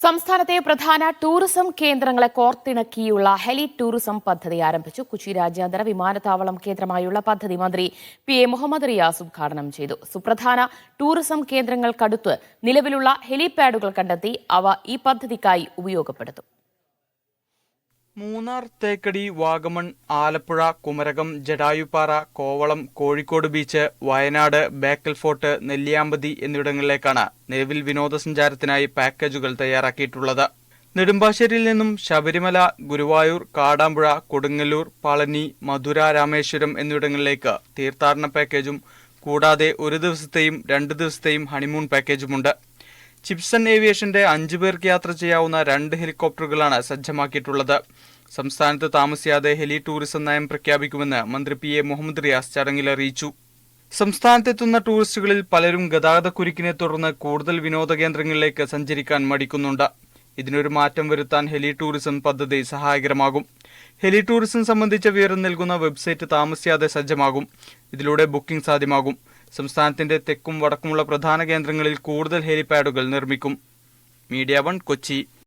സംസ്ഥാനത്തെ പ്രധാന ടൂറിസം കേന്ദ്രങ്ങളെ കോർത്തിണക്കിയുള്ള ഹെലി ടൂറിസം പദ്ധതി ആരംഭിച്ചു. കൊച്ചി രാജ്യാന്തര വിമാനത്താവളം കേന്ദ്രമായുള്ള പദ്ധതി മന്ത്രി പി എ മുഹമ്മദ് റിയാസ് ഉദ്ഘാടനം ചെയ്തു. സുപ്രധാന ടൂറിസം കേന്ദ്രങ്ങൾക്കടുത്ത് നിലവിലുള്ള ഹെലിപാഡുകൾ കണ്ടെത്തി അവ ഈ പദ്ധതിക്കായി ഉപയോഗപ്പെടുത്തും. മൂന്നാർ, തേക്കടി, വാഗമൺ, ആലപ്പുഴ, കുമരകം, ജടായുപ്പാറ, കോവളം, കോഴിക്കോട് ബീച്ച്, വയനാട്, ബേക്കൽ ഫോർട്ട്, നെല്ലിയാമ്പതി എന്നിവിടങ്ങളിലേക്കാണ് നിലവിൽ വിനോദസഞ്ചാരത്തിനായി പാക്കേജുകൾ തയ്യാറാക്കിയിട്ടുള്ളത്. നെടുമ്പാശ്ശേരിയിൽ നിന്നും ശബരിമല, ഗുരുവായൂർ, കാടാമ്പുഴ, കൊടുങ്ങല്ലൂർ, പളനി, മധുര, രാമേശ്വരം എന്നിവിടങ്ങളിലേക്ക് തീർത്ഥാടന പാക്കേജും കൂടാതെ ഒരു ദിവസത്തെയും 2 ദിവസത്തെയും ഹണിമൂൺ പാക്കേജുമുണ്ട്. ചിപ്സൺ ഏവിയേഷന്റെ 5 പേർക്ക് യാത്ര ചെയ്യാവുന്ന 2 ഹെലികോപ്റ്ററുകളാണ് സജ്ജമാക്കിയിട്ടുള്ളത്. സംസ്ഥാനത്ത് താമസിയാതെ ഹെലി ടൂറിസം നയം പ്രഖ്യാപിക്കുമെന്ന് മന്ത്രി പി എ മുഹമ്മദ് റിയാസ് ചടങ്ങിൽ അറിയിച്ചു. സംസ്ഥാനത്തെത്തുന്ന ടൂറിസ്റ്റുകളിൽ പലരും ഗതാഗതക്കുരുക്കിനെ തുടർന്ന് കൂടുതൽ വിനോദ കേന്ദ്രങ്ങളിലേക്ക് സഞ്ചരിക്കാൻ മടിക്കുന്നുണ്ട്. ഇതിനൊരു മാറ്റം വരുത്താൻ ഹെലി ടൂറിസം പദ്ധതി സഹായകരമാകും. ഹെലി ടൂറിസം സംബന്ധിച്ച വിവരം നൽകുന്ന വെബ്സൈറ്റ് താമസിയാതെ സജ്ജമാകും. ഇതിലൂടെ ബുക്കിംഗ് സാധ്യമാകും. സംസ്ഥാനത്തിന്റെ തെക്കും വടക്കുമുള്ള പ്രധാന കേന്ദ്രങ്ങളിൽ കൂടുതൽ ഹെലിപാഡുകൾ നിർമ്മിക്കും. മീഡിയ 1 കൊച്ചി.